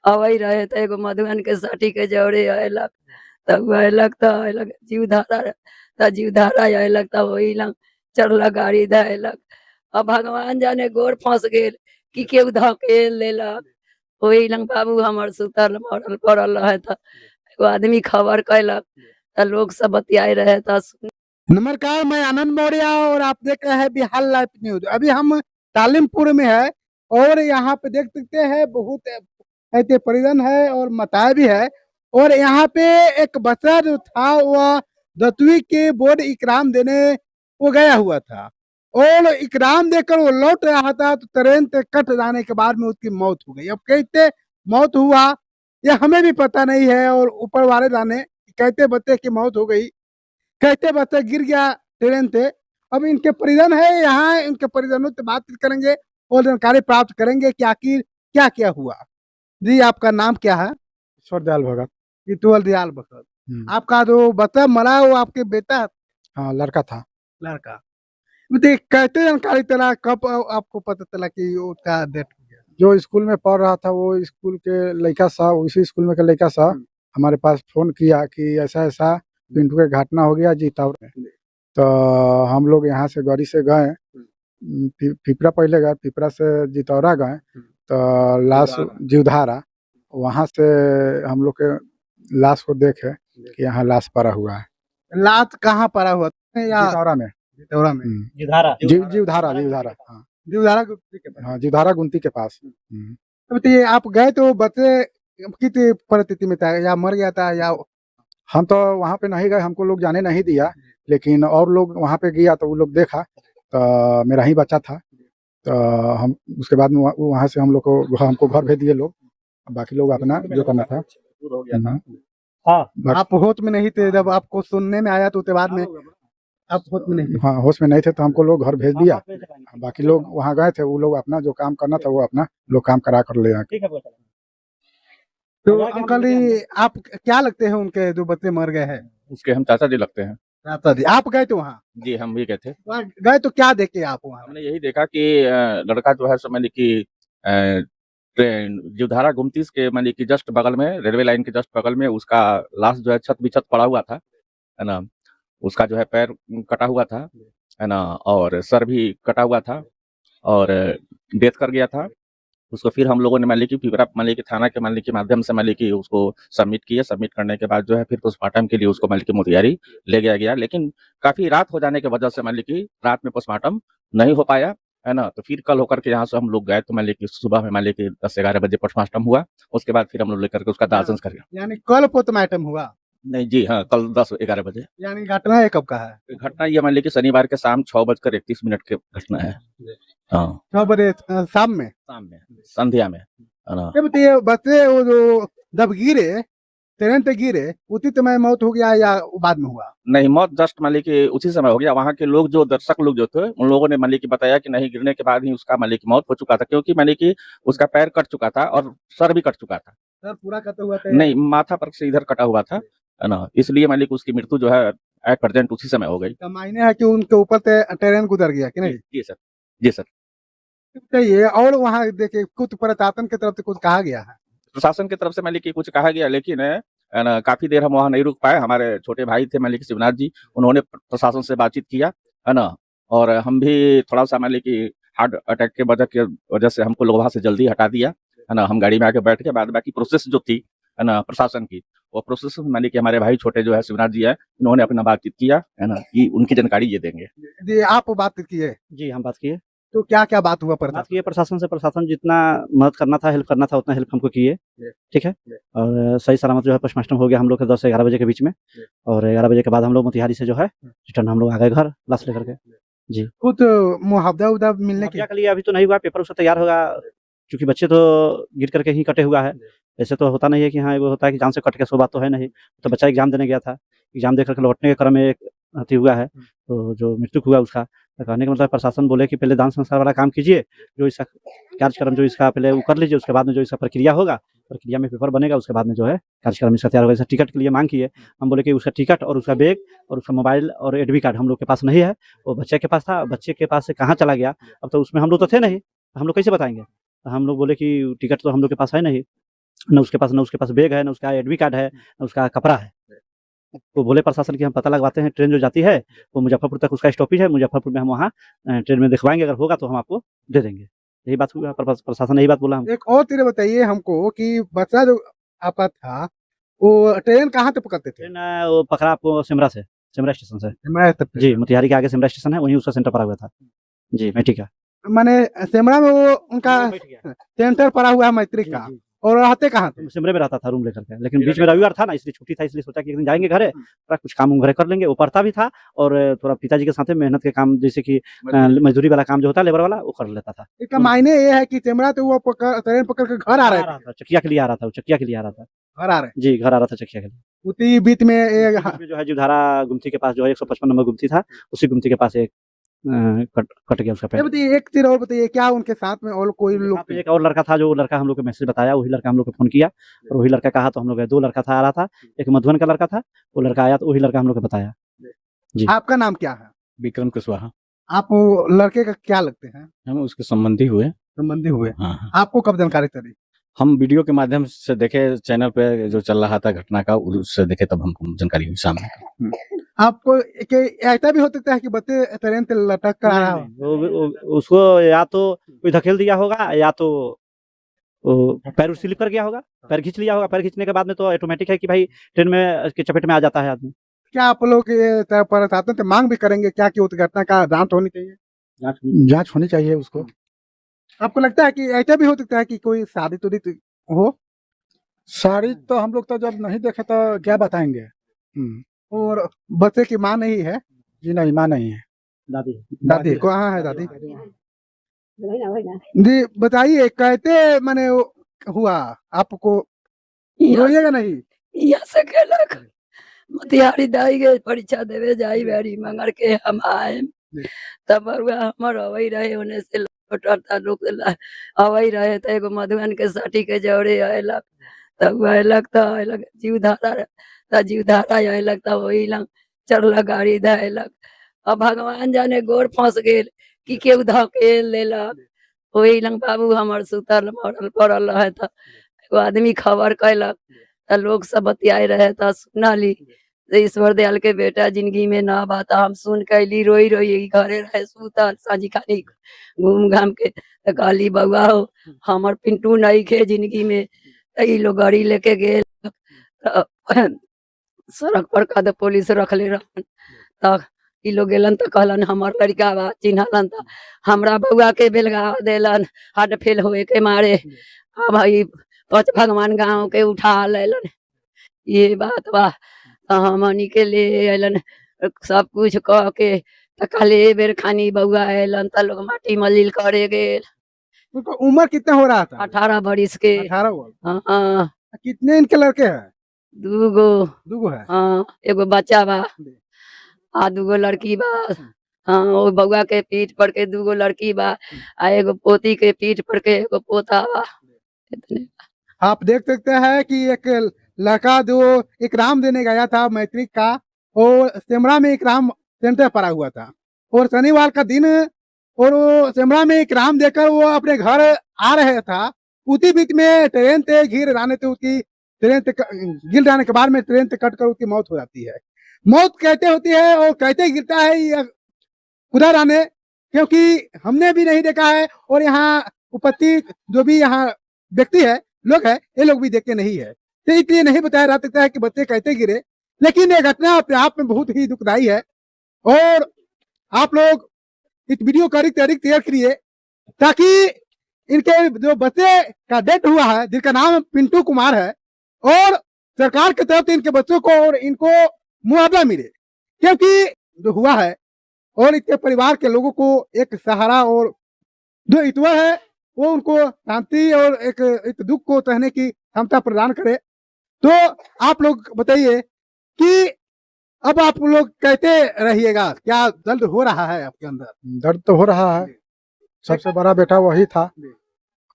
अवै रहे थे एगो मधुबन के साथी के जौरे अयलक तब अयलक त अयलक जीवधारा अयलक तब ओहि लंग चढ़लक गाड़ी ध अयलक। अब भगवान जाने गोर फंस गेल कि केहू धकेल लेलक। ओहि लंग बाबू हमर सुतल मरल पड़ल रहे त एगो आदमी खबर कैलक त लोग सब बतियाए रहे त नमस्कार, मैं आनंद मौर्य और आप देख रहे हैं बिहार लाइव न्यूज। अभी हम तालिमपुर में है और यहाँ पे देख सकते हैं बहुत ऐसे परिजन है और माताएं भी है। और यहाँ पे एक बच्चा जो था वह 10वीं के बोर्ड इकराम देने वो गया हुआ था और इकराम देकर वो लौट रहा था तो ट्रेन से कट जाने के बाद में उसकी मौत हो गई। अब कैसे मौत हुआ ये हमें भी पता नहीं है और ऊपर वाले जाने कैसे बच्चे की मौत हो गई, कैसे बच्चा गिर गया ट्रेन से। अब इनके परिजन है यहाँ, इनके परिजनों से बातचीत करेंगे और जानकारी प्राप्त करेंगे कि आखिर क्या क्या हुआ। जी आपका नाम क्या है? ईश्वर दयाल भगत। ईश्वर दयाल भगत। आपका जो बच्चा मरा वो आपके बेटा? हाँ, लड़का था। लड़का। मुझे कैसे जानकारी चला, कब आपको पता चला कि उसका डेथ हो गया? जो स्कूल में पढ़ रहा था वो स्कूल के लड़का सा, उसी स्कूल में का लड़का सा हमारे पास फोन किया कि ऐसा ऐसा पिंटू के घटना हो गया जीतावर में। तो हम लोग यहाँ से गाड़ी से गए, पिपरा पहले गए, पिपरा से जितौरा गए तो लाश जीवधारा, वहाँ से हम लोग के लाश को देखे कि यहाँ लाश पड़ा हुआ है। लाश कहाँ पड़ा हुआ? जितौरा में। जितौरा में जीवधारा हाँ, जीवधारा गुमती के पास। हाँ, जीवधारा गुमती के पास। तो बताइए, आप गए तो बच्चे किस परिस्थिति में था, या मर गया था या? हम तो वहाँ पे नहीं गए, हमको लोग जाने नहीं दिया, लेकिन और लोग वहाँ पे गया तो वो लोग देखा तो मेरा ही बच्चा था। तो हम उसके बाद में वहाँ से हम लोग को हमको घर भेज दिए लोग, बाकी लोग अपना जो करना था। हाँ, आप होश में नहीं थे जब आपको सुनने में आया तो उसके बाद में आप होश में नहीं? हाँ, होश में नहीं थे तो हमको लोग घर भेज दिया, बाकी लोग वहाँ गए थे, वो लोग अपना जो काम करना था वो अपना लोग काम करा कर ले आए। तो अंकल जी आप क्या लगते हैं उनके जो बच्चे मर गए हैं? उसके हम चाचा जी लगते हैं। चाचा जी। आप गए थे वहाँ? जी हम भी गए थे। गए तो क्या देखे आप वहाँ? हमने यही देखा कि लड़का जो है समझ ली कि ट्रेन जीवधारा गुमती के मान ली कि जस्ट बगल में, रेलवे लाइन के जस्ट बगल में उसका लाश जो है छत बिछत पड़ा हुआ था, है ना। उसका जो है पैर कटा हुआ था, है ना, और सर भी कटा हुआ था और डेथ कर गया था। उसको फिर हम लोगों ने मान ली कि पिपरा मान ली कि थाना के मान ली के माध्यम से मान ली कि उसको सबमिट किए। सबमिट करने के बाद जो है फिर पोस्टमार्टम के लिए उसको मान ली कि मोतिहारी ले गया, लेकिन काफी रात हो जाने की वजह से मान ली कि रात में पोस्टमार्टम नहीं हो पाया, है ना। तो फिर कल होकर के यहाँ से हम लोग गए तो मान ली कि सुबह में मान ली कि 10-11 बजे पोस्टमार्टम हुआ। उसके बाद फिर हम लोग लेकर के उसका दाह संस्कार किया। यानी कल पोस्टमार्टम हुआ? नहीं जी हाँ, कल 10-11 बजे। यानी घटना है कब का है? घटना ये मान ली कि शनिवार के शाम 6:31 की घटना है। हाँ, 6 बजे शाम में संध्या में, है ना। बताइए, बच्चे वो जो जब गिरे ट्रेन पे गिरे उसी समय मौत हो गया या बाद में हुआ? नहीं, मौत जस्ट मान ली कि उसी समय हो गया। वहाँ के लोग जो दर्शक लोग जो थे उन लोगों ने मान ली कि बताया कि नहीं, गिरने के बाद ही उसका मान ली कि मौत हो चुका था, क्योंकि मान ली कि उसका पैर कट चुका था और सर भी कट चुका था। सर पूरा कटा हुआ था? नहीं, माथा पर से इधर कटा हुआ था, है ना। इसलिए मान ली कि उसकी मृत्यु जो है एट प्रेजेंट उसी समय हो गई। मायने है कि उनके ऊपर से ट्रेन गुजर गया कि नहीं? जी सर, जी सर। बताइए, और वहाँ देखिए कुछ प्रशासन की तरफ से कुछ कहा गया है? प्रशासन की तरफ से मान ली कि कुछ कहा गया, लेकिन है ना, काफी देर हम वहाँ नहीं रुक पाए। हमारे छोटे भाई थे मान ली कि शिवनाथ जी, उन्होंने प्रशासन से बातचीत किया, है ना। और हम भी थोड़ा सा मान ली कि हार्ट अटैक के वजह से हमको लोग वहाँ से जल्दी हटा दिया, है ना। हम गाड़ी में आके बैठ के बाद बाकी प्रोसेस जो थी, है ना, प्रशासन की, वो प्रोसेस मान ली कि हमारे भाई छोटे जो है शिवनाथ जी है, उन्होंने अपना बातचीत किया, है ना, कि उनकी जानकारी ये देंगे। जी आप बातचीत किए? जी हम बात किए। तो क्या क्या बात हुआ? बात किए प्रशासन से, प्रशासन जितना मदद करना था, हेल्प करना था, उतना हेल्प हमको किए, ठीक है। और सही सलामत जो है पोस्टमार्टम हो गया हम लोग के 10 से 11 बजे के बीच में। और 11 बजे के बाद हम लोग मोतिहारी से जो है रिटर्न हम लोग आ गए घर लाश लेकर के। जी कुछ मुआवजा मिलने के लिए अभी तो नहीं हुआ, पेपर उसका तैयार होगा, क्योंकि बच्चे तो गिर करके ही कटे हुआ है। ऐसे तो होता नहीं है कि हाँ वो होता है कि जान से कट के, सो बात तो है नहीं। तो बच्चा एग्जाम देने गया था, एग्जाम दे करके लौटने के क्रम में एक हत्या हुआ है, तो जो मृत्यु हुआ उसका। तो कहने का मतलब प्रशासन बोले कि पहले दान संस्कार वाला काम कीजिए, जो इसका कार्यक्रम जो इसका पहले वो कर लीजिए, उसके बाद में जो इसका प्रक्रिया होगा प्रक्रिया में पेपर बनेगा, उसके बाद में जो है कार्यक्रम इसका तैयार होगा। जैसे टिकट के लिए मांग की है, हम बोले कि उसका टिकट और उसका बैग और उसका मोबाइल और एडमिट कार्ड हम लोग के पास नहीं है, वो बच्चे के पास था, बच्चे के पास से कहाँ चला गया, अब तो उसमें हम लोग तो थे नहीं, हम लोग कैसे बताएंगे। तो हम लोग बोले कि टिकट तो हम लोग के पास है नहीं, न उसके पास बैग है, न उसका एडमिट कार्ड है, न उसका कपड़ा है। तो बोले प्रशासन की हम पता लगवाते हैं, ट्रेन जो जाती है वो मुजफ्फरपुर तक उसका स्टॉपेज है, मुजफ्फरपुर में हम वहाँ ट्रेन में दिखवाएंगे, अगर होगा तो हम आपको दे देंगे। यही बात हुई, प्रशासन ने यही बात बोला हम। एक और चीज बताइए हमको कि बच्चा जो आपका था वो ट्रेन कहाँ से पकड़ते थे? ट्रेन वो पकड़ा आपको सिमरा स्टेशन से। मैं तब जी, मोतिहारी के आगे सिमरा स्टेशन है, वहीं उसका सेंटर पड़ा हुआ था। जी, मैट्रिक का। माने सिमरा में वो उनका बैठ गया। सेंटर पड़ा हुआ है मैट्रिक का, जी, जी। और रहते कहाँ थे? सिमरे में रहता था रूम लेकर के, लेकिन बीच में रविवार था ना, इसलिए छुट्टी था, इसलिए सोचा कि एक दिन जाएंगे घरे, थोड़ा कुछ काम घरे कर लेंगे। वो पढ़ता भी था और थोड़ा पिताजी के साथ में मेहनत के काम, जैसे कि मजदूरी वाला काम जो होता है लेबर वाला, वो कर लेता था। इसका मायने ये है कि सिमरा तो वो ट्रेन पकड़ के घर आ रहे थे, चकिया के लिए आ रहा था, वो चकिया के लिए आ रहा था। घर आ रहे जी, घर आ रहा था चकिया के लिए। उसी बीच में बीच में जो है जीवधारा गुमती के पास जो है 155 नंबर गुमती था, उसी गुमती के पास एक कट गया उसका ये पैर। बताइए, एक चीज और बताइए, क्या उनके साथ में और कोई लोग साथ में एक और लड़का था, जो लड़का हम लोग को मैसेज बताया, वही लड़का हम लोग को फोन किया और वही लड़का कहा, तो हम लोग गए। 2 लड़का था, आ रहा था, एक मधुबन का लड़का था, वो लड़का आया तो वही लड़का हम लोग को बताया। जी। आपका नाम क्या है? विक्रम कुशवाहा। आप वो लड़के का क्या लगते हैं? हम उसके संबंधी हुए। संबंधी हुए? हाँ, हाँ। आपको कब जानकारी चली? हम वीडियो के माध्यम से देखे, चैनल पे जो चल रहा था घटना का, उससे देखे, तब हमको जानकारी हुई सामने। आपको ऐसा भी हो सकता है कि बच्चे ट्रेन से लटक कर आ रहा हो? वो उसको या तो कोई धकेल दिया होगा, या तो वो पैर स्लिप कर गया होगा, पैर खींच लिया होगा। पैर खींचने के बाद में तो ऑटोमेटिक है कि भाई ट्रेन में के चपेट में आ जाता है आदमी। क्या आप लोग प्रशासन से मांग भी करेंगे क्या कि उस घटना का जांच होनी चाहिए? जांच होनी चाहिए उसको। आपको लगता है कि ऐसा भी हो सकता है कि कोई शादी तुदी हो? साड़ी तो हम लोग तो जब नहीं देखे तो क्या बताएंगे। और बच्चे की माँ नहीं है? जी नहीं, माँ नहीं है। दादी कहाँ है दादी? जी बताइए, कैसे मैंने हुआ आपको? रोइएगा नहीं। यहाँ से केलक मोतिहारी दाई गए परीक्षा देवे जाई बेरी मंगर के हम आए, तब बरुआ हमर अवई रहे, होने से लौटता लोग अवई रहे, तो एगो मधुबन के साटी के जौरे अयलक, तब अयलक तो अयलक जीवधारा अयलक, तब वही लंग चढ़लक गाड़ी धयलक। अब भगवान जाने गोर फंस गेल कि केहू धकेल लेलक, वही लंग बाबू हमर सुतल मरल पड़ल रहे, तो एगो आदमी खबर कैलक, तो लोग सब बतियाए रहे, तो सुनली ईश्वर दयाल के बेटा जिंदगी में ना बात, हम सुन के अली रोई रोई घरे रहे सुतल, साझी खानी घूम घाम के, तो कहली बउआ हो हमर पिंटू नहीं खे जिंदगी में, तो ई लोग गाड़ी लेके गेल, सड़क पर का तो पुलिस रखले रहन, तो ई लोग गेलन तो कहलन हमर लड़का बा, चिन्हलन तो हमरा बउआ के बेलगा देलन हार्ट फेल होए के मारे। अब भाई पच भगवान गाँव के उठा लेलन, ये बात बा। हमनी के ले अलन सब कुछ कह के, तो काले बेर खानी बउआ अलन, तो लोग माटी मलिल करे गेल। उनका उम्र कितना हो रहा था? 18 बरिस के। 18 वर्ष। हाँ, कितने इनके लड़के हैं? दूगो है? हाँ, एगो बच्चा बा आ दूगो लड़की बा। हाँ, वो बउआ के पीठ पर के दूगो लड़की बा, आ एगो पोती के पीठ पर के एगो पोता बा। इतने आप देख सकते हैं कि एक लड़का जो एग्जाम देने गया था मैट्रिक का, और सिमरा में एग्जाम सेंटर पड़ा हुआ था, और शनिवार का दिन, और वो सिमरा में एग्जाम देकर वो अपने घर आ रहा था। उसी बीच में ट्रेन से गिर जाने से उसकी गिर जाने के बाद में ट्रेन से कट कर उसकी मौत हो जाती है। मौत कैसे होती है और कैसे गिरता है ये खुदा जाने, क्योंकि हमने भी नहीं देखा है, और यहाँ उपस्थित जो भी यहाँ व्यक्ति है, लोग है, ये लोग भी देखते नहीं है, तो इसलिए नहीं बताया जा सकता है कि बच्चे कैसे गिरे। लेकिन ये घटना अपने आप में बहुत ही दुखदायी है, और आप लोग इस वीडियो को अधिक से अधिक शेयर करिए, ताकि इनके जो बच्चे का डेथ हुआ है, जिनका नाम पिंटू कुमार है, और सरकार की तरफ से इनके बच्चों को और इनको मुआवजा मिले, क्योंकि जो हुआ है और इसके परिवार के लोगों को एक सहारा, और जो ईश्वर है वो उनको शांति और एक दुख को सहने की क्षमता प्रदान करे। तो आप लोग बताइए कि अब आप लोग कैसे रहिएगा? क्या दर्द हो रहा है आपके अंदर? दर्द तो हो रहा है। सबसे बड़ा बेटा वही था,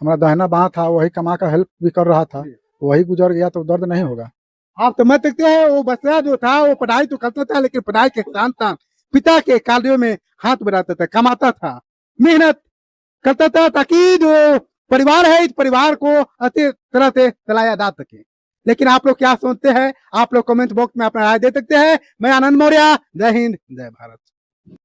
हमारा दाहिना बाँ था, वही कमा का हेल्प भी कर रहा था, वही गुजर गया तो दर्द नहीं होगा। आप समझ सकते हैं वो बच्चा जो था वो पढ़ाई तो करता था लेकिन पढ़ाई के साथ साथ पिता के कार्यों में हाथ बढ़ाता था, कमाता था, मेहनत करता था ताकि जो परिवार है इस परिवार को अच्छी तरह से चलाया जा सके। लेकिन आप लोग क्या सोचते हैं? आप लोग कमेंट बॉक्स में अपना राय दे सकते हैं। मैं आनंद मौर्य, जय हिंद, जय भारत।